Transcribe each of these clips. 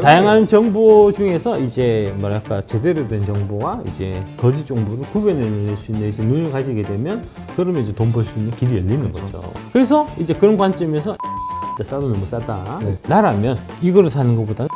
다양한 정보 중에서 이제 뭐랄까 제대로 된 정보와 이제 거짓 정보를 구별해낼 수 있는 이제 눈을 가지게 되면 그러면 이제 돈 벌 수 있는 길이 열리는 거죠. 그래서 이제 그런 관점에서 진짜 싸도 너무 싸다. 네. 나라면 이거를 사는 것보다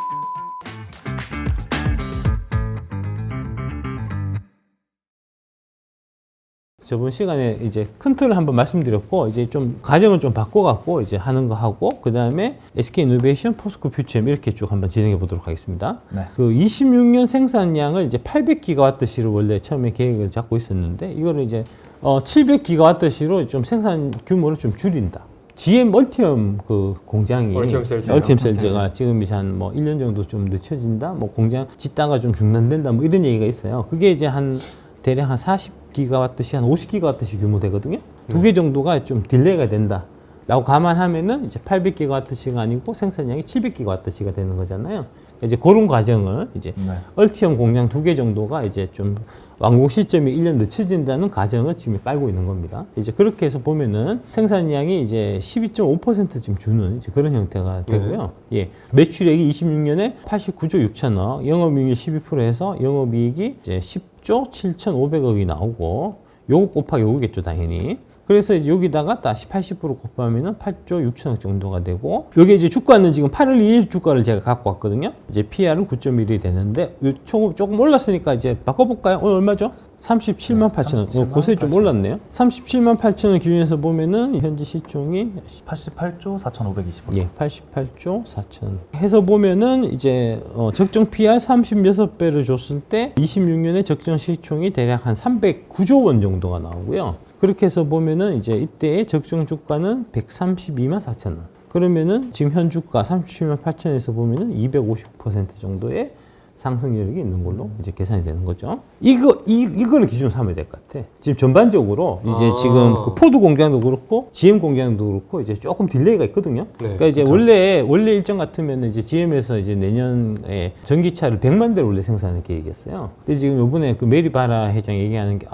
저번 시간에 이제 큰 틀을 한번 말씀드렸고 이제 좀 과정을 좀 바꿔갖고 이제 하는 거 하고 그 다음에 SK이노베이션, 포스코 퓨처엠 이렇게 쭉 한번 진행해 보도록 하겠습니다. 네. 그 26년 생산량을 이제 800기가와트시로 원래 처음에 계획을 잡고 있었는데 이거를 이제 700기가와트시로 좀 생산 규모를 좀 줄인다. GM 얼티엄 그 공장이 얼티엄 셀즈가 지금 이제 한 뭐 1년 정도 좀 늦춰진다. 뭐 공장 짓다가 좀 중단된다. 뭐 이런 얘기가 있어요. 그게 이제 한 대략 한 40기가와트시, 한 50기가와트시 규모 되거든요. 두 개 정도가 좀 딜레이가 된다. 라고 감안하면은 이제 800기가와트시가 아니고 생산량이 700기가와트시가 되는 거잖아요. 이제 그런 과정을 이제 얼티엄 공장 두 개 정도가 이제 좀 완공 시점이 1년 늦춰진다는 과정을 지금 깔고 있는 겁니다. 이제 그렇게 해서 보면은 생산량이 이제 12.5% 지금 주는 이제 그런 형태가 되고요. 예. 매출액이 26년에 89조 6천억, 영업이익률 12%해서 영업이익이 이제 10조 7,500억이 나오고 요거 곱하기 요거겠죠, 당연히. 그래서 이제 여기다가 다시 80% 곱하면은 8조 6천억 정도가 되고, 여기 이제 주가는 지금 8월 2일 주가를 제가 갖고 왔거든요. 이제 PR은 9.1이 되는데, 조금 올랐으니까 이제 바꿔볼까요? 오늘 얼마죠? 37만 8천 원. 고세 좀 올랐네요. 37만 8천 원 기준에서 보면은 현재 시총이 88조 4,520억. 예, 88조 4천. 해서 보면은 이제 적정 PR 36배를 줬을 때 26년에 적정 시총이 대략 한 309조 원 정도가 나오고요. 그렇게 해서 보면은 이제 이때의 적정 주가는 132만 4천 원. 그러면은 지금 현 주가 37만 8천 원에서 보면은 250% 정도의 상승 여력이 있는 걸로 이제 계산이 되는 거죠. 이거를 기준으로 삼아야 될 것 같아. 지금 전반적으로 이제 지금 그 포드 공장도 그렇고 GM 공장도 그렇고 이제 조금 딜레이가 있거든요. 네, 그러니까 이제 그렇죠. 원래 일정 같으면 이제 GM에서 이제 내년에 전기차를 100만 대를 원래 생산할 계획이었어요. 근데 지금 이번에 그 메리바라 회장 얘기하는 게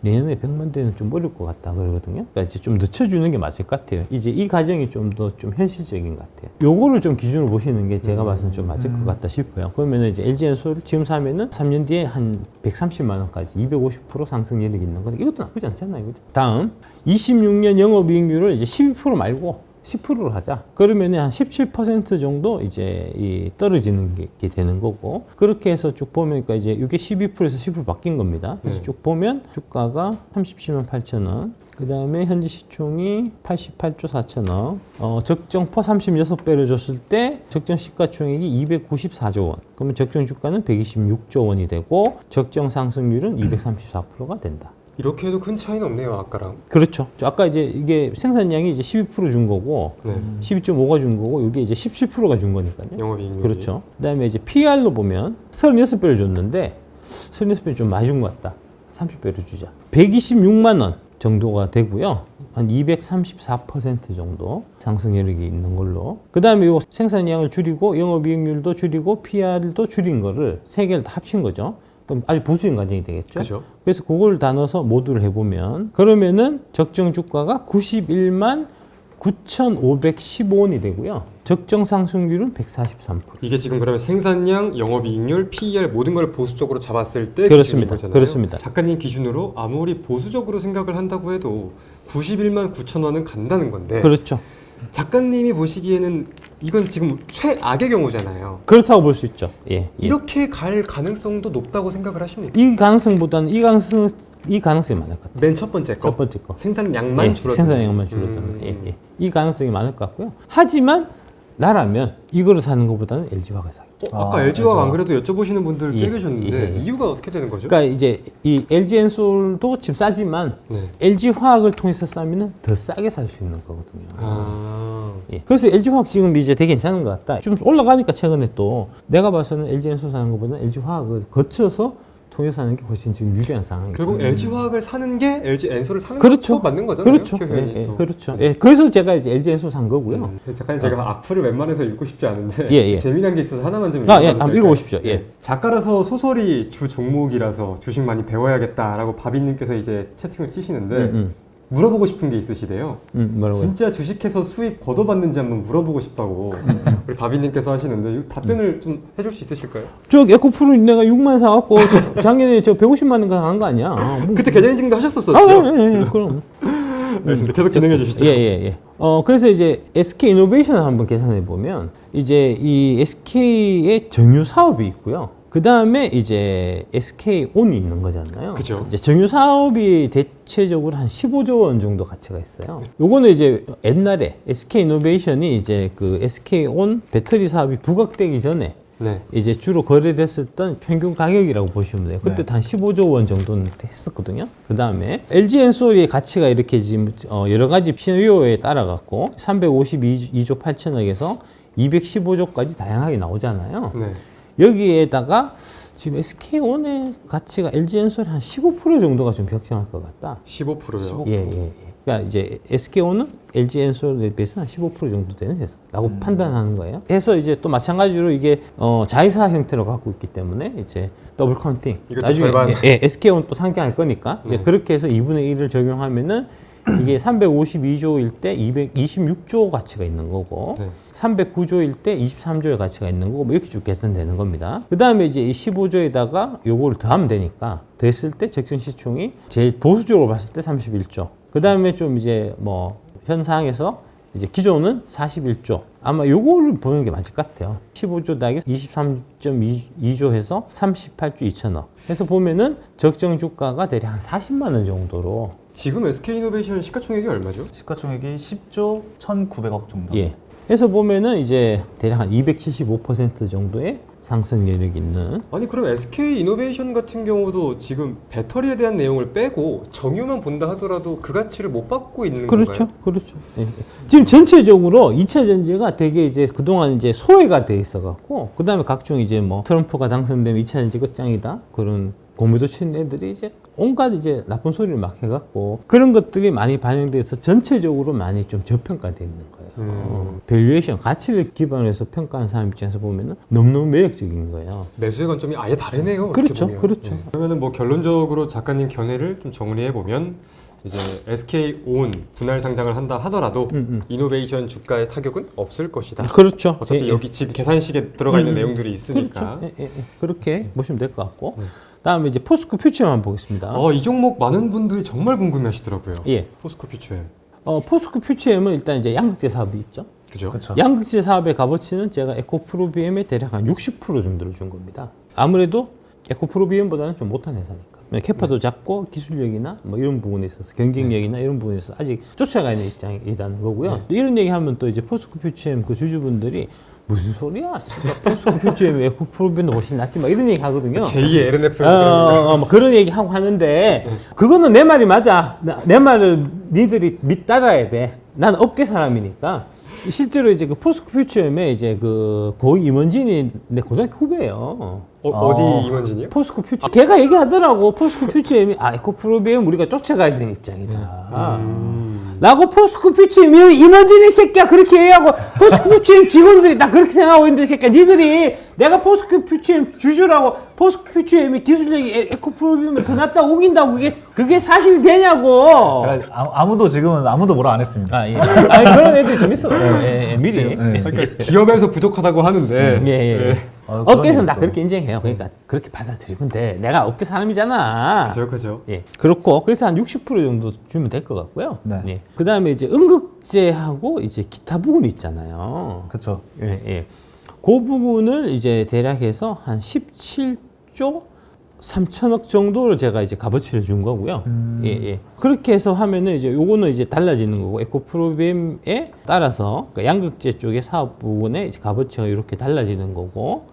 내년에 100만 대는 좀 어려울 것 같다 그러거든요. 그러니까 이제 좀 늦춰주는 게 맞을 것 같아요. 이제 이 과정이 좀 더 좀 현실적인 것 같아요. 요거를 좀 기준으로 보시는 게 제가 봐서는 좀 맞을 것 같다 싶어요. 그러면은 이제 LG 엔솔을 지금 사면은 3년 뒤에 한 130만 원까지 250% 상승 여력이 있는 건데 이것도 나쁘지 않잖아요. 그죠? 다음 26년 영업이익률을 이제 12% 말고 10%로 하자. 그러면 한 17% 정도 이제 떨어지는 게 되는 거고, 그렇게 해서 쭉 보면 그러니까 이제 이게 12%에서 10% 바뀐 겁니다. 그래서 쭉 보면 주가가 37만 8천 원. 그 다음에 현재 시총이 88조 4천억, 적정포 36배를 줬을 때 적정 시가총액이 294조 원, 그러면 적정 주가는 126조 원이 되고 적정 상승률은 234%가 된다. 이렇게 해도 큰 차이는 없네요, 아까랑. 그렇죠. 아까 이제 이게 생산량이 이제 12%준 거고, 12.5가 준 거고, 이게 이제 17%가 준 거니까요. 영업이익률이. 그렇죠. 그 다음에 이제 PR로 보면 36배를 줬는데, 36배를 좀 많이 준 것 같다. 30배를 주자. 126만 원. 정도가 되고요. 한 234% 정도 상승 여력이 있는 걸로. 그 다음에 요 생산량을 줄이고 영업이익률도 줄이고 PR도 줄인 거를 세 개를 다 합친 거죠. 그럼 아주 보수적인 과정이 되겠죠. 그렇죠. 그래서 그걸 다 넣어서 모두를 해보면 그러면은 적정 주가가 91만 9,515원이 되고요. 적정 상승률은 143%. 이게 지금 그러면 생산량, 영업이익률, PER 모든 걸 보수적으로 잡았을 때 그렇습니다. 거잖아요. 그렇습니다. 작가님 기준으로 아무리 보수적으로 생각을 한다고 해도 91만 9천 원은 간다는 건데. 그렇죠. 작가님이 보시기에는 이건 지금 최악의 경우잖아요. 그렇다고 볼 수 있죠. 예. 이렇게 갈 가능성도 높다고 생각을 하십니까? 이 가능성보다는 이 가능성이 많을 것 같아요. 맨 첫 번째 거. 첫 번째 거. 생산량만 줄어드는. 생산량만 줄어드는. 예. 이 가능성이 많을 것 같고요. 하지만 나라면 이거를 사는 것보다는 LG화학을 사요. 아까 LG화학 안 그래도 여쭤보시는 분들 꽤 계셨는데 이유가 어떻게 되는 거죠? 그러니까 이제 이 LG 엔솔도 지금 싸지만 LG화학을 통해서 싸면은 더 싸게 살 수 있는 거거든요. 예. 그래서 LG화학 지금 이제 되게 괜찮은 것 같다. 좀 올라가니까 최근에 또 내가 봐서는 LG 엔솔 사는 것보다는 LG화학을 거쳐서 통해서 사는 게 훨씬 지금 유리한 상황이에요. 결국 LG화학을 사는 게 LG 엔솔을 사는 그렇죠. 것도 맞는 거잖아요. 그렇죠. 그렇죠. 예. 그래서 제가 이제 LG 엔솔 산 거고요. 잠깐 제가 악플을 웬만해서 읽고 싶지 않은데 재미난 게 있어서 하나만 좀 한번 읽어보십시오. 예. 작가라서 소설이 주 종목이라서 주식 많이 배워야겠다라고 바비님께서 이제 채팅을 치시는데 물어보고 싶은 게 있으시대요. 뭐라고요? 진짜 주식해서 수익 걷어봤는지 한번 물어보고 싶다고 우리 바비님께서 하시는데 이 답변을 좀 해줄 수 있으실까요? 저 에코프로 내가 6만 사갖고 작년에 저 150만 원인가 한 거 아니야? 그때 계좌 인증도 하셨었죠? 그럼. 알겠습니다. 계속 진행해 주시죠. 예. 그래서 이제 SK 이노베이션을 한번 계산해 보면 이제 이 SK의 정유 사업이 있고요. 그 다음에 이제 SK온이 있는 거잖아요. 그죠. 이제 정유 사업이 대체적으로 한 15조 원 정도 가치가 있어요. 요거는 이제 옛날에 SK 이노베이션이 이제 그 SK온 배터리 사업이 부각되기 전에 네. 이제 주로 거래됐었던 평균 가격이라고 보시면 돼요. 그때 네. 한 15조 원 정도는 했었거든요. 그 다음에 LG엔솔의 가치가 이렇게 지금 여러 가지 시나리오에 따라 갖고 352조 8천억에서 215조까지 다양하게 나오잖아요. 네. 여기에다가 지금 SK온의 가치가 LG엔솔이 한 15% 정도가 좀 적정할 것 같다. 15%요. 예. 그러니까 이제 SK온은 LG엔솔에 비해서 한 15% 정도 되는 회사라고 판단하는 거예요. 해서 이제 또 마찬가지로 이게 자회사 형태로 갖고 있기 때문에 이제 더블 카운팅. 이것도 나중에 절반. SK온 또 상장할 거니까 이제 네. 그렇게 해서 2분의 1을 적용하면은 이게 352조일 때 226조 가치가 있는 거고 네. 309조일 때 23조의 가치가 있는 거고 뭐 이렇게 쭉 계산되는 겁니다. 그 다음에 이제 이 15조에다가 요거를 더하면 되니까 더했을 때 적정 시총이 제일 보수적으로 봤을 때 31조. 그 다음에 좀 이제 뭐 현상에서 이제 기존은 41조. 아마 요거를 보는 게 맞을 것 같아요. 15조 더하기 23.2조 해서 38조 2천억. 해서 보면은 적정 주가가 대략 한 40만 원 정도로. 지금 SK이노베이션 시가총액이 얼마죠? 시가총액이 10조 1,900억 정도. 예. 해서 보면은 이제 대략 한 275% 정도의 상승 여력이 있는. 아니 그럼 SK이노베이션 같은 경우도 지금 배터리에 대한 내용을 빼고 정유만 본다 하더라도 그 가치를 못 받고 있는 그렇죠. 건가요? 그렇죠. 예. 지금 전체적으로 2차 전지가 되게 이제 그동안 이제 소외가 돼 있어 갖고 그다음에 각종 이제 뭐 트럼프가 당선되면 2차 전지 끝장이다. 그런 공매도 친 애들이 이제 온갖 이제 나쁜 소리를 막 해갖고 그런 것들이 많이 반영돼서 전체적으로 많이 좀 저평가돼 있는 거예요. 밸류에이션 가치를 기반으로 해서 평가하는 사람 입장에서 보면은 너무너무 매력적인 거예요. 매수의 관점이 아예 다르네요. 어떻게 그렇죠, 보면. 그렇죠. 네. 그러면은 뭐 결론적으로 작가님 견해를 좀 정리해 보면 이제 SK온 분할 상장을 한다 하더라도 이노베이션 주가의 타격은 없을 것이다. 그렇죠. 어차피 예, 여기 지금 계산식에 들어가 있는 내용들이 있으니까. 그렇죠. 그렇게 보시면 될 것 같고. 다음에 이제 포스코 퓨처 한번 보겠습니다. 이 종목 많은 분들이 정말 궁금해하시더라고요. 예. 포스코 퓨처에. 포스코 퓨처엠은 일단 이제 양극재 사업이 있죠. 그죠? 그렇죠. 양극재 사업의 값어치는 제가 에코프로비엠에 대략 한 60% 정도를 준 겁니다. 아무래도 에코프로비엠보다는 좀 못한 회사니까. 캐파도 작고 기술력이나 뭐 이런 부분에 있어서 경쟁력이나 이런 부분에 있어서 아직 쫓아가 있는 입장이라는 거고요. 또 이런 얘기하면 또 이제 포스코 퓨처엠 그 주주분들이 무슨 소리야? 포스코 퓨처엠 에코프로비엠도 훨씬 낫지? 막 이런 얘기 하거든요. 제2의 LNF. 뭐 그런 얘기 하고 하는데 그거는 내 말이 맞아. 내 말을 니들이 따라야 돼. 난 업계 사람이니까. 실제로 이제 그 포스코 퓨처엠에 이제 그 고위 임원진이 내 고등학교 후배예요. 어디 임원진이요? 포스코 퓨처. 걔가 얘기하더라고. 포스코 퓨처엠이 에코프로비엠 우리가 쫓아가야 되는 입장이다. 라고 포스코 퓨처엠 임원진이 새끼야 그렇게 얘기하고 포스코 퓨처엠 직원들이 다 그렇게 생각하고 있는데 새끼야 니들이 내가 포스코 퓨처엠 주주라고 포스코 퓨처엠이 기술력이 에코프로비엠을 더 낫다 우긴다고 그게 사실이 되냐고. 제가 아무도 지금은 아무도 뭐라 안 했습니다. 예. 아니 그런 애들이 좀 있어. 미리. 그러니까 기업에서 부족하다고 하는데 예. 그런 업계에서는 다 얘기죠. 그렇게 인정해요. 그러니까 그렇게 받아들이면 돼. 내가 업계 사람이잖아. 그죠. 예. 그렇고 그래서 한 60% 정도 주면 될 것 같고요. 네. 예. 그다음에 이제 응급제하고 이제 기타 부분이 있잖아요. 그렇죠. 예. 그 부분을 이제 대략해서 한 17조 3천억 정도를 제가 이제 값어치를 준 거고요. 예. 그렇게 해서 하면은 이제 요거는 이제 달라지는 거고 에코프로비엠에 따라서 그러니까 양극재 쪽의 사업 부분에 이제 값어치가 이렇게 달라지는 거고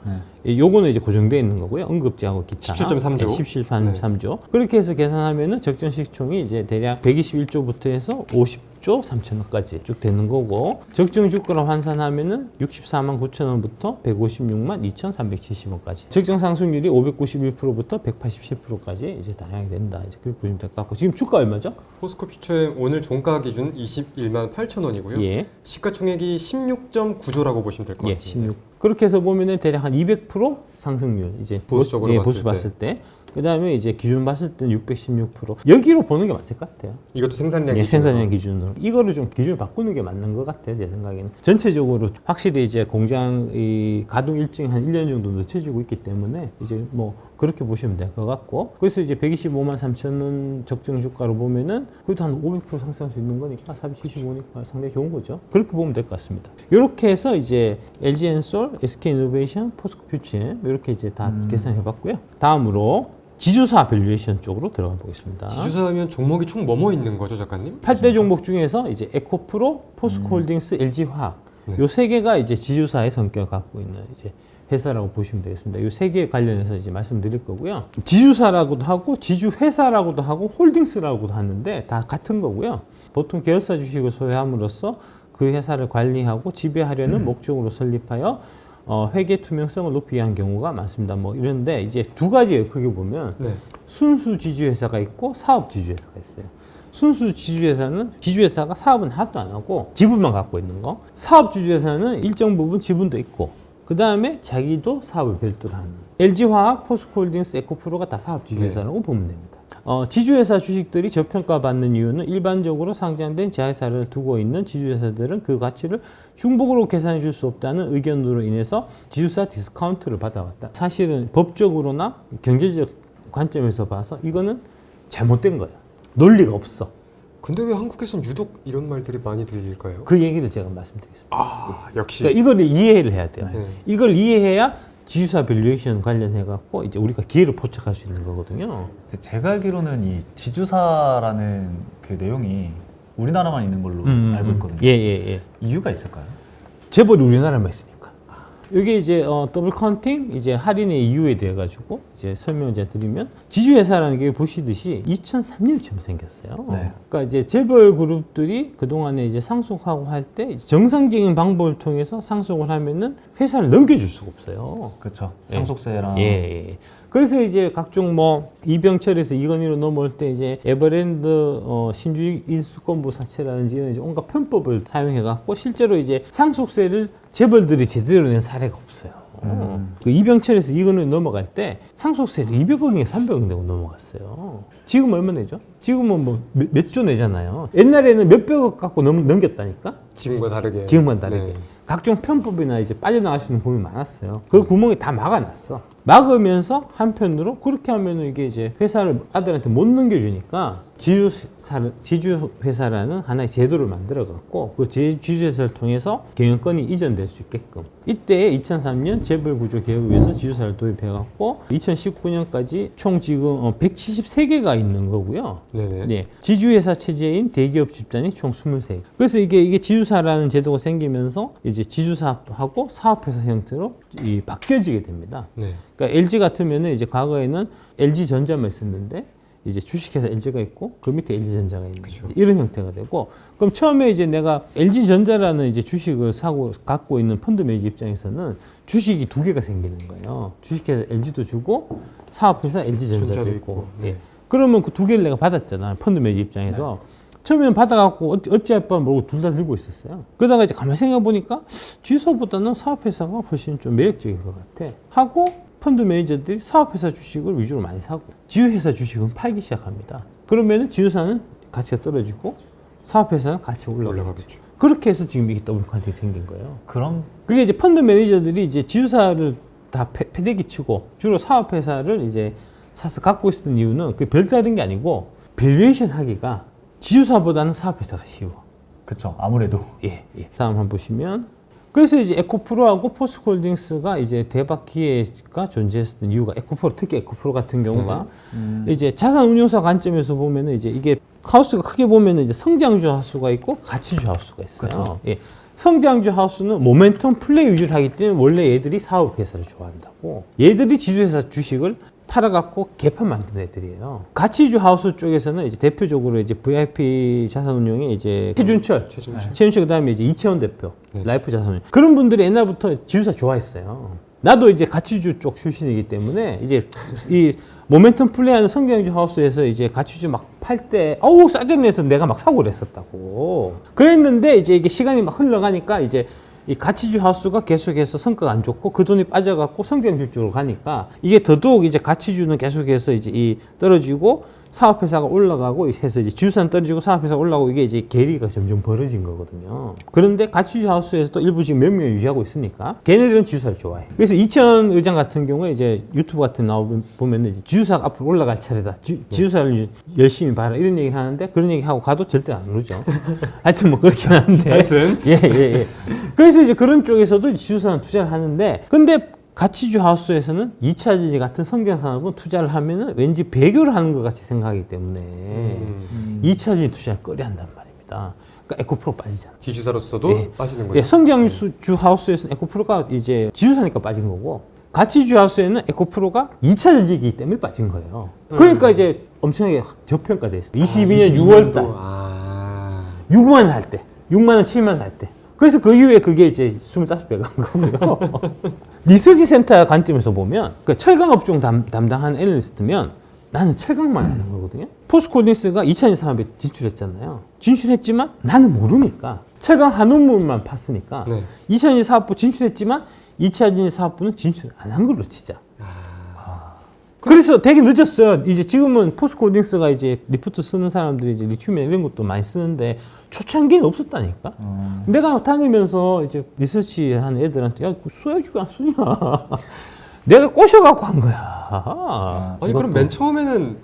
예, 요거는 이제 고정되어 있는 거고요. 응급제하고 기타 17.3조. 예, 17.3조. 그렇게 해서 계산하면은 적정 시총이 이제 대략 121조부터 해서 50조 3천억까지 쭉 되는 거고 적정 주가로 환산하면은 64만 9천 원부터 156만 2,370원까지 적정 상승률이 591%부터 187%까지 이제 다양하게 된다. 이제 그렇게 보시면 될 것 같고 지금 주가 얼마죠? 포스코 퓨처의 오늘 종가 기준 21만 8천 원이고요. 예. 시가총액이 16.9조라고 보시면 될 것 예, 같습니다. 16. 그렇게 해서 보면은 대략 한 200% 상승률 이제 보수적으로 예, 봤을 보수 봤을 때 그다음에 이제 기준 봤을 때는 616%. 여기로 보는 게 맞을 것 같아요. 이것도 생산량 예, 기준으로. 생산량 기준으로. 이거를 좀 기준을 바꾸는 게 맞는 것 같아요, 제 생각에는. 전체적으로 확실히 이제 공장 이 가동 일정이 한 1년 정도 늦춰지고 있기 때문에 이제 뭐 그렇게 보시면 될 것 같고. 그래서 이제 125만 3천 원 적정 주가로 보면은 그래도 한 500% 상승할 수 있는 거니까 475니까 상당히 좋은 거죠. 그렇게 보면 될 것 같습니다. 이렇게 해서 이제 LG엔솔, SK이노베이션, 포스코퓨처 이렇게 이제 다 계산해 봤고요. 다음으로 지주사 밸류에이션 쪽으로 들어가 보겠습니다. 지주사하면 종목이 총 뭐뭐 있는 거죠, 작가님? 8대 종목 중에서 이제 에코프로, 포스코홀딩스, LG화학 네. 요 세 개가 이제 지주사의 성격을 갖고 있는 이제 회사라고 보시면 되겠습니다. 요 세 개 관련해서 이제 말씀드릴 거고요. 지주사라고도 하고 지주회사라고도 하고 홀딩스라고도 하는데 다 같은 거고요. 보통 계열사 주식을 소유함으로써 그 회사를 관리하고 지배하려는 목적으로 설립하여 회계 투명성을 높이기 위한 경우가 많습니다. 뭐 이런데 이제 두 가지예요. 크게 보면 네. 순수 지주회사가 있고 사업 지주회사가 있어요. 순수 지주회사는 지주회사가 사업은 하나도 안 하고 지분만 갖고 있는 거. 사업 지주회사는 일정 부분 지분도 있고 그 다음에 자기도 사업을 별도로 하는. LG화학, 포스코홀딩스, 에코프로가 다 사업 지주회사라고 보면 됩니다. 지주회사 주식들이 저평가받는 이유는 일반적으로 상장된 자회사를 두고 있는 지주회사들은 그 가치를 중복으로 계산해 줄 수 없다는 의견으로 인해서 지주사 디스카운트를 받아왔다. 사실은 법적으로나 경제적 관점에서 봐서 이거는 잘못된 거예요. 논리가 없어. 근데 왜 한국에서는 유독 이런 말들이 많이 들릴까요? 그 얘기를 제가 말씀드리겠습니다. 아, 역시. 그러니까 이걸 이해를 해야 돼요. 네. 이걸 이해해야 지주사 밸류에이션 관련해 갖고 이제 우리가 기회를 포착할 수 있는 거거든요. 제가 알기로는 이 지주사라는 그 내용이 우리나라만 있는 걸로 알고 있거든요. 예. 이유가 있을까요? 재벌이 우리나라만 있으니까. 이게 이제 더블 카운팅 이제 할인의 이유에 대해 가지고 이제 설명을 이제 드리면 지주회사라는 게 보시듯이 2003년에 처음 생겼어요. 네. 그러니까 이제 재벌 그룹들이 그 동안에 이제 상속하고 할 때 정상적인 방법을 통해서 상속을 하면은 회사를 넘겨줄 수가 없어요. 그렇죠. 예. 상속세랑 예. 그래서 이제 각종 뭐 이병철에서 이건희로 넘어올 때 이제 에버랜드 신주익 인수권부 사채라든지 이런 이제 온갖 편법을 사용해 갖고 실제로 이제 상속세를 재벌들이 제대로 낸 사례가 없어요. 그 이병철에서 이건희로 넘어갈 때 상속세를 200억인가 300억 내고 넘어갔어요. 지금 얼마 내죠? 지금은 뭐 몇 조 내잖아요. 옛날에는 몇백억 갖고 넘겼다니까? 지금과 다르게. 지금과는 다르게. 네. 각종 편법이나 이제 빠져나갈 수 있는 부분이 많았어요. 그 구멍이 다 막아놨어. 막으면서 한편으로 그렇게 하면 이게 이제 회사를 아들한테 못 넘겨주니까 지주회사라는 하나의 제도를 만들어갖고 그 지주회사를 통해서 경영권이 이전될 수 있게끔 이때 2003년 재벌구조 개혁을 위해서 지주사를 도입해갖고 2019년까지 총 지금 173개가 있는 거고요. 네네. 네, 지주회사 체제인 대기업 집단이 총 23개. 그래서 이게 지주사라는 제도가 생기면서 이제 지주사하고 사업회사 형태로 바뀌어지게 됩니다. 네. 그러니까 LG 같으면은 이제 과거에는 LG 전자만 있었는데 이제 주식회사 LG가 있고 그 밑에 LG전자가 있는 그쵸. 이런 형태가 되고 그럼 처음에 이제 내가 LG전자라는 이제 주식을 갖고 있는 펀드 매니저 입장에서는 주식이 두 개가 생기는 거예요. 주식회사 LG도 주고 사업회사 LG전자도 전자도 있고. 있고. 예. 네. 그러면 그 두 개를 내가 받았잖아. 펀드 매니저 입장에서. 처음에는 받아갖고 어찌할 뻔 모르고 둘 다 들고 있었어요. 그러다가 이제 가만히 생각해보니까 지주사보다는 사업회사가 훨씬 좀 매력적인 것 같아. 하고 펀드 매니저들이 사업회사 주식을 위주로 많이 사고 지주회사 주식은 팔기 시작합니다. 그러면은 지주사는 가치가 떨어지고 사업회사는 가치가 올라가겠죠. 그렇게 해서 지금 이게 더블 카운팅이 생긴 거예요. 그럼 그게 이제 펀드 매니저들이 이제 지주사를 다 패대기 치고 주로 사업회사를 이제 사서 갖고 있었던 이유는 그 별다른 게 아니고 밸류에이션 하기가 지주사보다는 사업회사가 쉬워. 그렇죠. 아무래도 예. 다음 한번 보시면 그래서 이제 에코프로하고 포스코홀딩스가 이제 대박 기회가 존재했던 이유가 에코프로 특히 에코프로 같은 경우가 이제 자산운용사 관점에서 보면은 이제 이게 하우스가 크게 보면은 이제 성장주 하우스가 있고 가치주 하우스가 있어요. 그쵸. 예. 성장주 하우스는 모멘텀 플레이 위주로 하기 때문에 원래 얘들이 사업 회사를 좋아한다고. 얘들이 지주회사 주식을 팔아갖고 개판 만든 애들이에요. 가치주 하우스 쪽에서는 이제 대표적으로 이제 VIP 자산운용의 이제 최준철 그다음에 이제 이채원 대표 네. 라이프 자산운용 그런 분들이 옛날부터 지주사 좋아했어요. 나도 이제 가치주 쪽 출신이기 때문에 이제 이 모멘텀 플레이하는 성장주 하우스에서 이제 가치주 막 팔 때 싸졌네 해서 내가 막 사고를 했었다고. 그랬는데 이제 이게 시간이 막 흘러가니까 이제 이 가치주 하우스가 계속해서 성과가 안 좋고 그 돈이 빠져갖고 성장주 쪽으로 가니까 이게 더더욱 이제 가치주는 계속해서 이제 이 떨어지고 사업회사가 올라가고 해서 이제 지주사는 떨어지고 사업회사가 올라가고 이게 이제 괴리가 점점 벌어진 거거든요. 그런데 가치주 하우스에서도 일부 지금 몇 명 유지하고 있으니까 걔네들은 지주사를 좋아해. 그래서 이천 의장 같은 경우에 이제 유튜브 같은 나오면 보면 이제 지주사가 앞으로 올라갈 차례다. 지주사를 열심히 봐라 이런 얘기를 하는데 그런 얘기 하고 가도 절대 안 그러죠. 하여튼 뭐 그렇긴 한데. 하여튼 예. 그래서 이제 그런 쪽에서도 지주사는 투자를 하는데 근데 가치주 하우스에서는 2차 전지 같은 성장 산업은 투자를 하면은 왠지 배교를 하는 것 같이 생각하기 때문에 2차 전지 투자를 꺼려한단 말입니다. 그러니까 에코프로 빠지잖아. 지주사로서도 예. 빠지는 거죠. 예, 성장주 하우스에서는 에코프로가 이제 지주사니까 빠진 거고 가치주 하우스에는 에코프로가 2차 전지이기 때문에 빠진 거예요. 그러니까 이제 엄청나게 저평가돼 있어요. 22년 6월 달. 6만 원 할 때. 6만 원, 7만 원 할 때. 그래서 그 이후에 그게 이제 25배 간 거고요. 리서치 센터 관점에서 보면 그 철강 업종 담당하는 애널리스트면 나는 철강만 하는 거거든요. 포스코홀딩스가 2000년 산업에 진출했잖아요. 진출했지만 나는 모르니까 철강 한우물만 팠으니까 네. 2000년 사업부 진출했지만 2차전지 사업부는 진출 안 한 걸로 치자. 그래서 되게 늦었어요. 이제 지금은 포스코홀딩스가 이제 리포트 쓰는 사람들이 이제 리튬 이런 것도 많이 쓰는데 초창기는 없었다니까. 내가 다니면서 이제 리서치 하는 애들한테 야, 써야지 왜 안 쓰냐. 내가 꼬셔갖고 한 거야. 아니 그럼 이것도. 맨 처음에는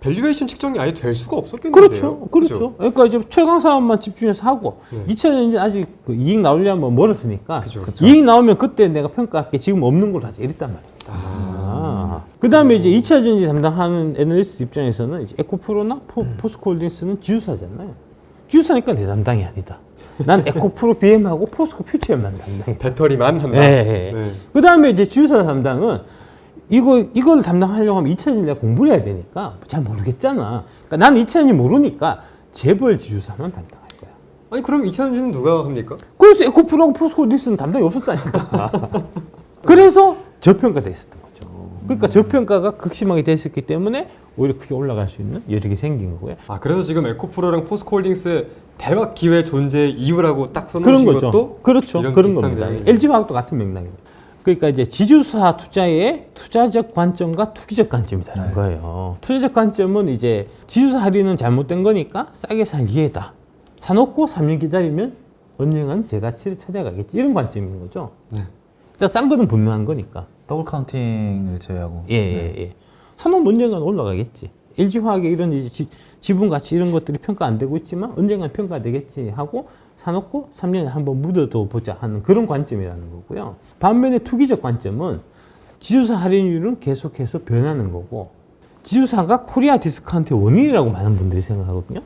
밸류에이션 측정이 아예 될 수가 없었겠는데요. 그렇죠. 그렇죠. 그러니까 이제 최강 사업만 집중해서 하고 2000년 아직 그 이익 나오려면 멀었으니까 그죠. 이익 나오면 그때 내가 평가할게. 지금 없는 걸로 하자 이랬단 말이야. 그다음에 이제 2차 전지 담당하는 애널리스트 입장에서는 이제 에코프로나 포스코홀딩스는 지주사잖아요. 지주사니까 내 담당이 아니다. 난 에코프로 BM하고 포스코 퓨처에만 담당해. 배터리만 한다. 네. 네. 그다음에 이제 지주사 담당은 이걸 담당하려고 하면 2차 전지 내가 공부를 해야 되니까 잘 모르겠잖아. 그러니까 나는 2차 전지 모르니까 재벌 지주사만 담당할 거야. 아니 그럼 2차 전지는 누가 합니까? 그래서 에코프로하고 포스코홀딩스는 담당이 없었다니까. 그래서 저평가돼 있었던 거죠. 그러니까 저평가가 극심하게 됐었기 때문에 오히려 크게 올라갈 수 있는 여력이 생긴 거고요. 아 그래서 지금 에코프로랑 포스코홀딩스 대박 기회 존재 이유라고 딱 그런 써놓으신 거죠. 것도 그렇죠. 이런 그런 비슷한 겁니다. 대목이죠. LG화학도 같은 맥락입니다. 그러니까 이제 지주사 투자의 투자적 관점과 투기적 관점이라는 거예요. 투자적 관점은 이제 지주사 할인은 잘못된 거니까 싸게 살 기회다. 사놓고 3년 기다리면 언젠가는 제 가치를 찾아가겠지. 이런 관점인 거죠. 네. 일단 싼 거는 분명한 거니까. 더블 카운팅을 제외하고. 예. 사놓으면 언젠가는 올라가겠지. LG화학의 이런 이제 지분 가치 이런 것들이 평가 안 되고 있지만 언젠가는 평가되겠지 하고 사놓고 3년에 한번 묻어둬 보자 하는 그런 관점이라는 거고요. 반면에 투기적 관점은 지주사 할인율은 계속해서 변하는 거고 지주사가 코리아 디스카운트의 원인이라고 많은 분들이 생각하거든요.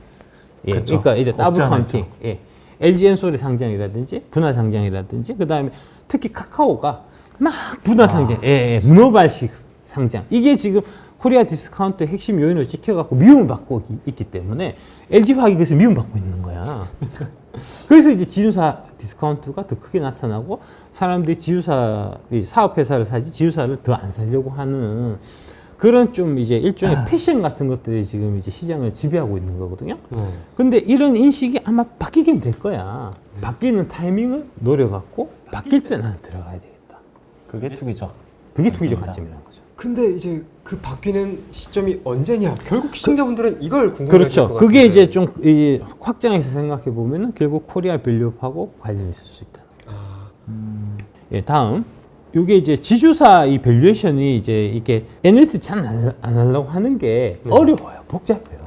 예, 그쵸. 그러니까 이제 더블 없지 않아 카운팅, 예, LG엔솔의 상장이라든지 분할 상장이라든지 그 다음에 특히 카카오가 막 분할 상장, 문어발식 상장 이게 지금 코리아 디스카운트의 핵심 요인으로 찍혀갖고 미움을 받고 있기 때문에 LG화학이 그래서 미움받고 있는 거야. 그래서 이제 지주사 디스카운트가 더 크게 나타나고 사람들이 지주사 사업회사를 사지 지주사를 더 안 사려고 하는 그런 좀 이제 일종의 패션 같은 것들이 지금 이제 시장을 지배하고 있는 거거든요. 근데 이런 인식이 아마 바뀌긴 될 거야. 바뀌는 타이밍을 노려갖고 바뀔 때 나는 들어가야 되겠다. 그게 투기적. 그게 투기적 관점이라는 거죠. 근데 이제 그 바뀌는 시점이 언제냐? 결국 시청자분들은 이걸 궁금해하실 그렇죠. 것 그게 같은데. 이제 좀 이제 확장해서 생각해 보면은 결국 코리아 밸류업하고 관련이 있을 수 있다. 예, 다음. 요게 이제 지주사 이 밸류에이션이 이제 이게 애널리스트 잘 안 하려고 하는 게 어려워요. 복잡해요.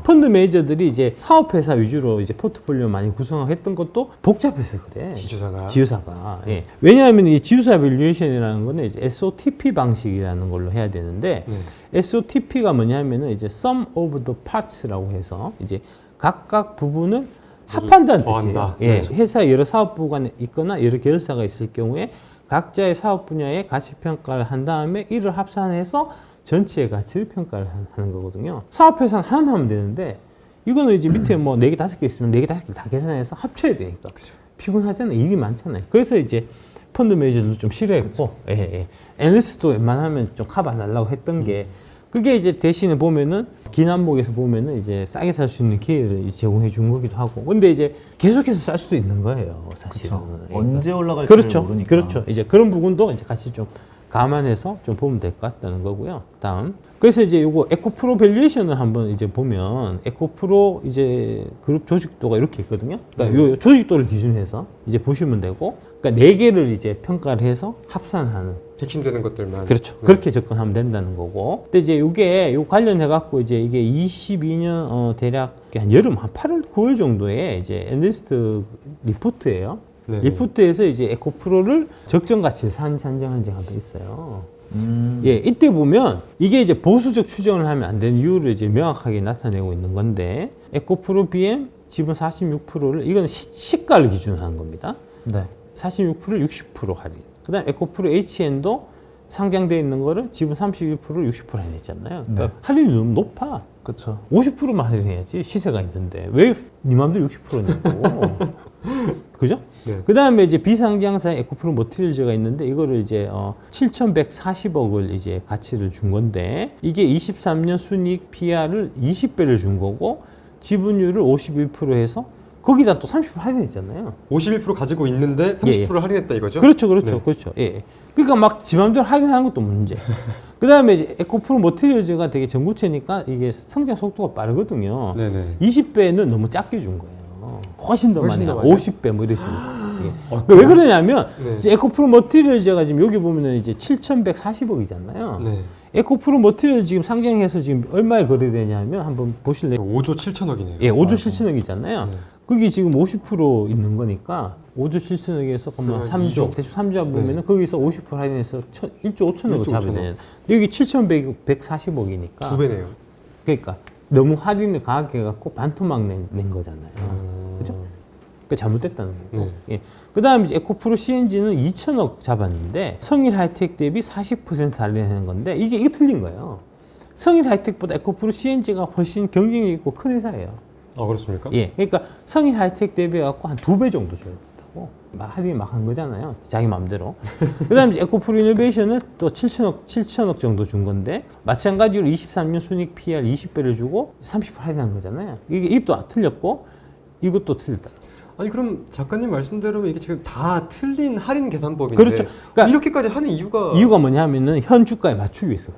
펀드 매니저들이 이제 사업회사 위주로 이제 포트폴리오 많이 구성했던 것도 복잡해서 그래. 지주사가. 예. 왜냐하면 이 지주사 밸류에이션이라는 거는 이제 SOTP 방식이라는 걸로 해야 되는데 SOTP가 뭐냐면은 이제 sum of the parts라고 해서 이제 각각 부분을 합한다는 뜻이에요. 예. 회사 여러 사업부가 있거나 여러 계열사가 있을 경우에 각자의 사업 분야의 가치 평가를 한 다음에 이를 합산해서 전체의 가치를 평가를 하는 거거든요. 사업회사는 하나만 하면 되는데 이거는 이제 밑에 뭐 4개, 5개 있으면 4개, 5개 다 계산해서 합쳐야 되니까 피곤하잖아요. 일이 많잖아요. 그래서 이제 펀드 매니저도 좀 싫어했고 애널리스트도 웬만하면 좀 커버 안 하려고 했던 게 그게 이제 대신에 보면은 긴 안목에서 보면은 이제 싸게 살 수 있는 기회를 제공해 준 거기도 하고. 근데 이제 계속해서 쌀 수도 있는 거예요, 사실은. 그쵸. 예. 언제 올라갈지 그렇죠. 모르니까. 그렇죠. 이제 그런 부분도 이제 같이 좀 감안해서 좀 보면 될 것 같다는 거고요. 다음. 그래서 이제 요거 에코프로 밸류에이션을 한번 이제 보면 에코프로 이제 그룹 조직도가 이렇게 있거든요. 그러니까 요 조직도를 기준해서 이제 보시면 되고, 그러니까 4개를 이제 평가를 해서 합산하는. 핵심되는 것들만. 그렇죠. 그렇게 접근하면 된다는 거고. 근데 이제 요게 요 관련해 갖고 이제 이게 22년 대략 한 여름 한 8월 9월 정도에 이제 애널리스트 리포트예요. 네. 리포트에서 이제 에코프로를 적정 가치를 산정한 적이 한번 있어요. 예, 이때 보면 이게 이제 보수적 추정을 하면 안 되는 이유를 이제 명확하게 나타내고 있는 건데, 에코프로 BM 지분 46%를 이건 시가를 기준으로 한 겁니다. 네. 46%를 60% 할인. 그다음 에코프로 HN도 상장돼 있는 거를 지분 31%를 60% 할인했잖아요. 그러니까 네. 할인이 너무 높아. 그렇죠. 50%만 할인해야지 시세가 있는데 왜 네 맘대로 60%냐고. 그죠? 네. 그 다음에 이제 비상장사의 에코프로 머티리얼즈가 있는데 이거를 이제 7,140억을 이제 가치를 준 건데, 이게 23년 순이익 PR을 20배를 준 거고 지분율을 51%해서 거기다 또 30% 할인했잖아요. 51% 가지고 있는데 30%를 할인했다 이거죠? 그렇죠, 그렇죠, 네. 그렇죠. 예. 그러니까 막 지 맘대로 할인하는 것도 문제. 그 다음에 이제 에코프로 머티리얼즈가 되게 전구체니까 이게 성장 속도가 빠르거든요. 네네. 20배는 너무 작게 준 거예요. 훨씬 더 훨씬 많이, 더 많이? 50배 뭐 이러시면. 예. 그러니까 왜 그러냐면 네. 이제 에코프로 머티리얼즈가 지금 여기 보면은 이제 7,140억이잖아요. 네. 에코프로 머티리얼 지금 상장해서 지금 얼마에 거래되냐면 한번 보실래요? 5조 7천억이네요. 예, 5조 7천억이잖아요. 네. 그게 지금 50% 있는 거니까 5조 7천억에서 그러면 그러면 3조, 2조. 대충 3조 보면은 거기서 50% 할인해서 1조 5천억을 1조 잡아야 5천억. 되잖아요. 근데 여기 7,140억이니까. 2배네요. 그러니까 너무 할인을 강하게 해갖고 반토막 낸 거잖아요. 그죠? 그러니까 잘못됐다는 거고. 네. 예. 그 다음에 이제 에코프로 CNG는 2천억 잡았는데 성일 하이텍 대비 40% 할인하는 건데 이게 틀린 거예요. 성일 하이텍보다 에코프로 CNG가 훨씬 경쟁력 있고 큰 회사예요. 아 그렇습니까? 예. 그러니까 성일 하이텍 대비해갖고 한 2배 정도 줘야 된다고. 막 할인이 막 한 거잖아요. 자기 마음대로. 그 다음에 에코프로 이노베이션은 또 7천억 정도 준 건데 마찬가지로 23년 순익 PR 20배를 주고 30% 할인한 거잖아요. 이것도 틀렸고 이것도 틀렸다. 아니 그럼 작가님 말씀대로면 이게 지금 다 틀린 할인 계산법인데 그렇죠. 그러니까 이렇게까지 하는 이유가 뭐냐면은 현 주가에 맞추기 위해서.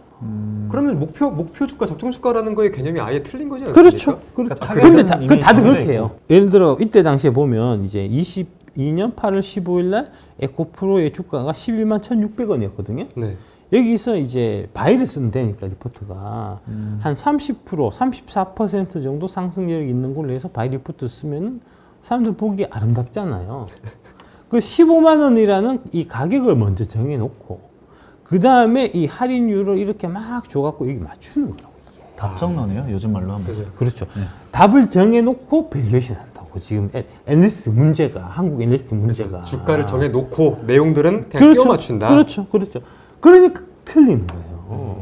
그러면 목표 주가 적정 주가라는 거의 개념이 아예 틀린 거지 않습니까? 그렇죠. 그렇죠. 그러니까 근데 타겟은 그 이미 다들 정해져 그렇게 해요. 있고. 예를 들어 이때 당시에 보면 이제 22년 8월 15일 날 에코프로의 주가가 11만 1,600원이었거든요. 네. 여기서 이제 바이를 쓰면 되니까 리포트가 한 30%, 34% 정도 상승력이 있는 걸로 해서 바이 리포트 쓰면 사람들 보기 아름답잖아요. 그 15만 원이라는 이 가격을 먼저 정해놓고 그 다음에 이 할인율을 이렇게 막 줘갖고 여기 맞추는 거라고 이게. 답정너네요. 요즘 말로 하면. 그죠. 그렇죠. 답을 정해놓고 밸류에이션 한다고. 지금 애널리스트 문제가, 한국 애널리스트 문제가. 주가를 정해 놓고 내용들은 그냥 그렇죠. 끼워 맞춘다. 그렇죠. 그렇죠. 그러니까 틀리는 거예요.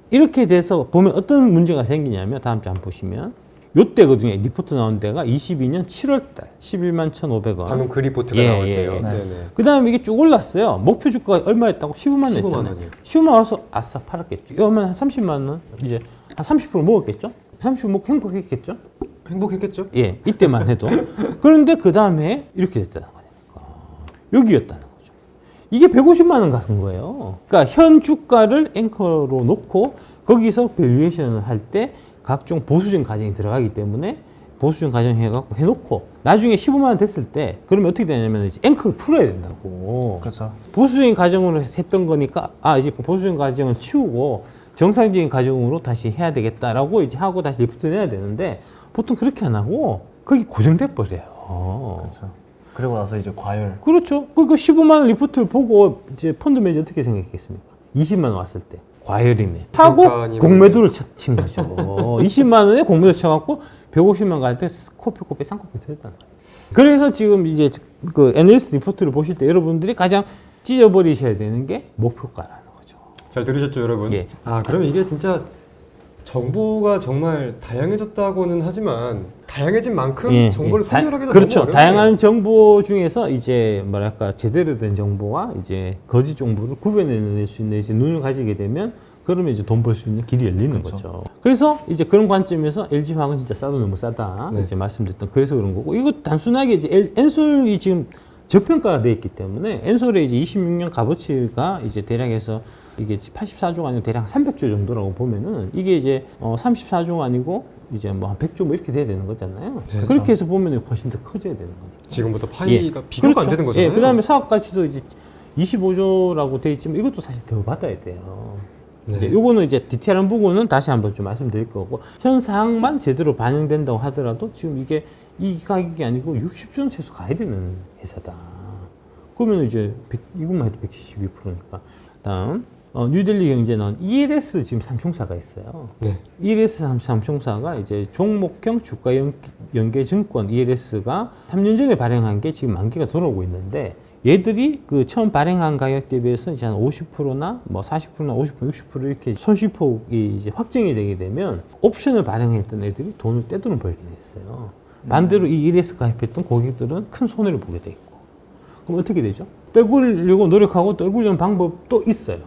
이렇게 돼서 보면 어떤 문제가 생기냐면 다음 주 한번 보시면 요때거든요. 리포트 나온 데가 22년 7월 달 11만 1,500원. 방금 그 리포트가 예, 나올 예, 때요. 예. 네네. 그 다음에 이게 쭉 올랐어요. 목표 주가가 얼마였다고? 15만 원 15만 했잖아요. 원이요. 15만 원 와서 아싸 팔았겠죠. 이러면 한 30만 원 이제 한 30% 먹었겠죠? 30% 먹고 행복했겠죠? 행복했겠죠? 예, 이때만 해도. 그런데 그 다음에 이렇게 됐다는 거니까. 여기였다는 거죠. 이게 150만 원 가는 거예요. 그러니까 현 주가를 앵커로 놓고 거기서 밸류에이션을 할 때 각종 보수적인 가정이 들어가기 때문에 보수적인 가정 해갖고 해놓고 나중에 15만 원 됐을 때 그러면 어떻게 되냐면 이제 앵커를 풀어야 된다고. 그렇죠. 보수적인 가정으로 했던 거니까 이제 보수적인 가정을 치우고 정상적인 가정으로 다시 해야 되겠다라고 이제 하고 다시 리포트 내야 되는데 보통 그렇게 안 하고 거기 고정돼 버려요. 그렇죠. 그리고 나서 이제 과열. 그렇죠. 그러니까 15만 원 리포트를 보고 이제 펀드 매니저 어떻게 생각했겠습니까? 20만 원 왔을 때 과열이네 하고 그러니까 공매도를 친 거죠. 20만 원에 공매도 쳐갖고 150만 갈 때 코피 쌍코피 터졌다는 거예요. 그래서 지금 이제 그 애널리스트 리포트를 보실 때 여러분들이 가장 찢어버리셔야 되는 게 목표가라는 거죠. 잘 들으셨죠, 여러분? 예. 그럼 이게 진짜 정보가 정말 다양해졌다고는 하지만 다양해진 만큼 정보를 선별하기도 그렇죠. 너무 어렵네요. 다양한 정보 중에서 이제 뭐랄까 제대로 된 정보와 이제 거짓 정보를 구별해낼 수 있는 이제 눈을 가지게 되면 그러면 이제 돈 벌 수 있는 길이 열리는 거죠. 그래서 이제 그런 관점에서 LG화학은 진짜 싸도 너무 싸다. 네. 이제 말씀드렸던 그래서 그런 거고 이거 단순하게 이제 엔솔이 지금 저평가가 돼 있기 때문에 엔솔의 이제 26년 값어치가 이제 대략해서 이게 84조가 아니고 대략 300조 정도라고 보면은 이게 이제 34조가 아니고 이제 뭐 한 100조 뭐 이렇게 돼야 되는 거잖아요. 네, 그렇게 해서 보면 훨씬 더 커져야 되는 거니까. 지금부터 파이가 비교가 안 되는 거잖아요. 예, 그다음에 사업 가치도 이제 25조라고 돼 있지만 이것도 사실 더 받아야 돼요. 네. 이제 요거는 이제 디테일한 부분은 다시 한번 좀 말씀드릴 거고 현 사항만 제대로 반영된다고 하더라도 지금 이게 이 가격이 아니고 60조는 최소 가야 되는 회사다. 그러면 이제 이것만 해도 172%니까. 다음 뉴델리 경제는 ELS 지금 삼총사가 있어요. 네. ELS 삼총사가 이제 종목형 주가 연계 증권 ELS가 3년 전에 발행한 게 지금 만기가 돌아오고 있는데 얘들이 그 처음 발행한 가격 대비해서 이제 한 50%나 뭐 40%나 50%, 60% 이렇게 손실폭이 이제 확정이 되게 되면 옵션을 발행했던 애들이 돈을 떼돈을 벌게 됐어요. 반대로 이 ELS 가입했던 고객들은 큰 손해를 보게 돼 있고. 그럼 어떻게 되죠? 떼굴려고 노력하고 떼굴려는 방법도 있어요.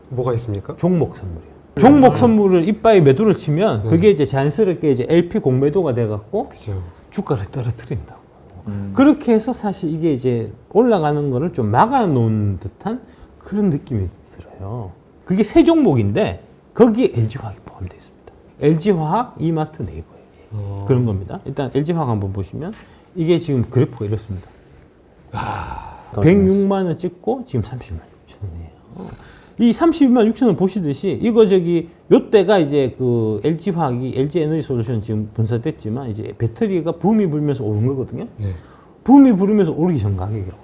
뭐가 있습니까? 종목 선물이요. 종목 선물을 이빠이 매도를 치면 그게 이제 자연스럽게 이제 LP 공매도가 돼갖고 그죠. 주가를 떨어뜨린다고. 그렇게 해서 사실 이게 이제 올라가는 거를 좀 막아놓은 듯한 그런 느낌이 들어요. 그게 세 종목인데 거기에 LG화학이 포함되어 있습니다. LG화학, 이마트, 네이버예요. 그런 겁니다. 일단 LG화학 한번 보시면 이게 지금 그래프가 이렇습니다. 106만 원 찍고 지금 30만 6천 원이에요. 이 32만 6천 원 보시듯이 이거 요때가 이제 그 LG화학이 LG에너지솔루션 지금 분사됐지만 이제 배터리가 붐이 불면서 오른 거거든요. 네. 붐이 부르면서 오르기 전 가격이라고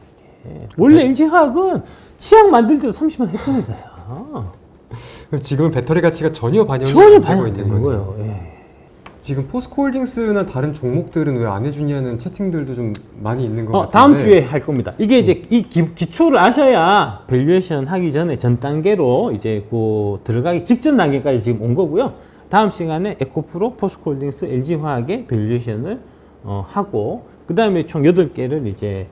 이게. 원래 LG화학은 치약 만들 때도 30만 원 했던 회사야. 그럼 지금은 배터리 가치가 전혀 반영이 전혀 안 되고 반영 안 있는 되는 거예요. 거예요. 예. 지금 포스코홀딩스나 다른 종목들은 왜 안 해주냐는 채팅들도 좀 많이 있는 것 같은데. 다음 주에 할 겁니다. 이게 이제 이 기초를 아셔야 밸류에이션 하기 전에 전 단계로 이제 그 들어가기 직전 단계까지 지금 온 거고요. 다음 시간에 에코프로, 포스코홀딩스, LG화학의 밸류에이션을 하고 그 다음에 총 8개를 이제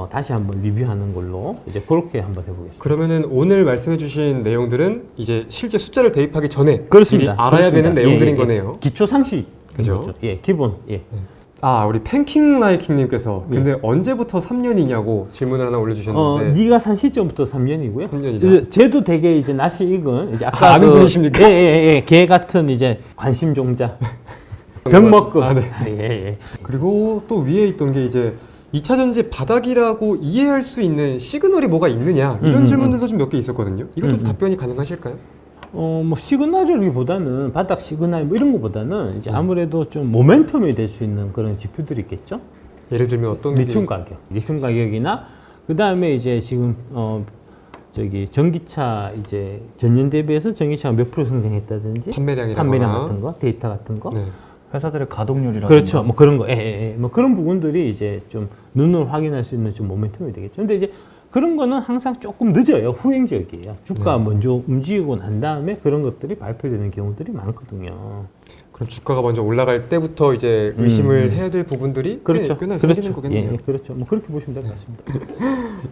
다시 한번 리뷰하는 걸로 이제 그렇게 한번 해보겠습니다. 그러면은 오늘 말씀해주신 내용들은 이제 실제 숫자를 대입하기 전에 그렇습니다. 미리 알아야 그렇습니다. 되는 내용들인 예, 예. 거네요. 기초 상식. 그죠? 예, 기본. 예. 아, 우리 팬킹라이킹님께서 근데 언제부터 3년이냐고 질문을 하나 올려주셨는데. 네가 산 시점부터 3년이고요. 3년이다. 쟤도 되게 이제 낯이 익은 이제 아까 아는 분이십니까? 예, 개 같은 이제 관심 종자. 병먹금. 아, 네. 예. 그리고 또 위에 있던 게 이제 2차 전지 바닥이라고 이해할 수 있는 시그널이 뭐가 있느냐 이런 질문들도 좀 몇 개 있었거든요. 이것도 답변이 가능하실까요? 뭐 시그널이라기보다는 바닥 시그널 뭐 이런 거보다는 이제 아무래도 좀 모멘텀이 될 수 있는 그런 지표들이 있겠죠. 예를 들면 어떤 게 리튬 가격, 리튬 가격이나 그 다음에 이제 지금 전기차 이제 전년 대비해서 전기차가 몇 프로 성장했다든지 판매량 같은 거, 데이터 같은 거. 네. 회사들의 가동률이라든가. 그렇죠. 뭐 그런 거, 뭐 그런 부분들이 이제 좀 눈으로 확인할 수 있는 좀 모멘텀이 되겠죠. 근데 이제 그런 거는 항상 조금 늦어요. 후행적이에요. 주가 먼저 움직이고 난 다음에 그런 것들이 발표되는 경우들이 많거든요. 그럼 주가가 먼저 올라갈 때부터 이제 의심을 해야 될 부분들이 그렇죠. 꽤나 생기는 거겠네요. 예, 그렇죠. 뭐 그렇게 보시면 될 것 같습니다.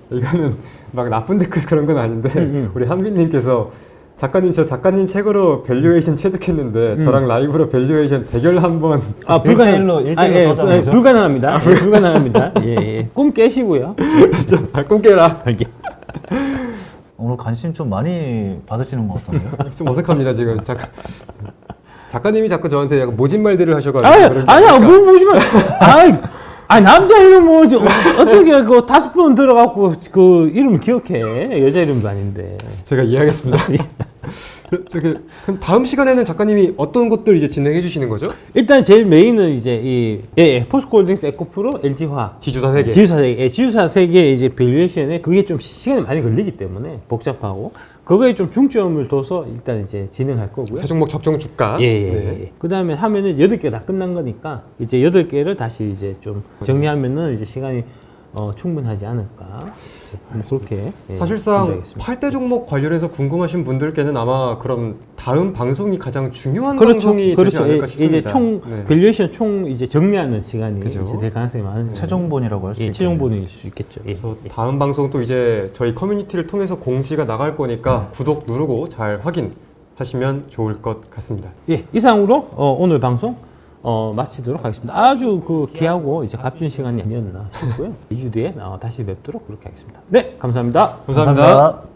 이거는 막 나쁜 댓글 그런 건 아닌데 우리 한빈님께서 작가님 저 작가님 책으로 밸류에이션 체득했는데 저랑 라이브로 밸류에이션 대결 한번 불가능로 1대1로 서자는 거죠? 불가능합니다. 불가능합니다. 예. 꿈 깨시고요. 꿈 깨라. 오늘 관심 좀 많이 받으시는 것 같던데요? 좀 어색합니다 지금. 작가님이 자꾸 저한테 약간 모진 말들을 하셔가지고. 아니야, 뭘 보지만. 남자 이름 뭐지? 어떻게 그 5번 들어갖고 그 이름 기억해? 여자 이름도 아닌데. 제가 이해하겠습니다. 그럼 다음 시간에는 작가님이 어떤 것들 이제 진행해 주시는 거죠? 일단 제일 메인은 이제 포스코홀딩스, 에코프로, LG화학. 지주사 세계. 지주사 세계 이제 밸류에이션에 그게 좀 시간이 많이 걸리기 때문에 복잡하고 그거에 좀 중점을 둬서 일단 이제 진행할 거고요. 세 종목 적정 주가. 예. 그 다음에 하면은 8개 다 끝난 거니까 이제 8개를 다시 이제 좀 정리하면은 이제 시간이 충분하지 않을까. 그렇게. 사실상 준비하겠습니다. 8대 종목 관련해서 궁금하신 분들께는 아마 그럼 다음 방송이 가장 중요한 그렇죠. 방송이 되지 않을까 싶습니다. 이제 총 네. 밸류에이션 총 이제 정리하는 시간이 그죠. 이제 될 가능성이 많은 최종본이라고 할 수 있겠네요. 최종본일 수 있겠죠. 그래서 다음 방송 또 이제 저희 커뮤니티를 통해서 공지가 나갈 거니까 구독 누르고 잘 하시면 좋을 것 같습니다. 예, 이상으로 오늘 방송 마치도록 하겠습니다. 아주 귀하고 이제 값진 시간이 아니었나 싶고요. 2주 뒤에 다시 뵙도록 그렇게 하겠습니다. 네, 감사합니다. 감사합니다.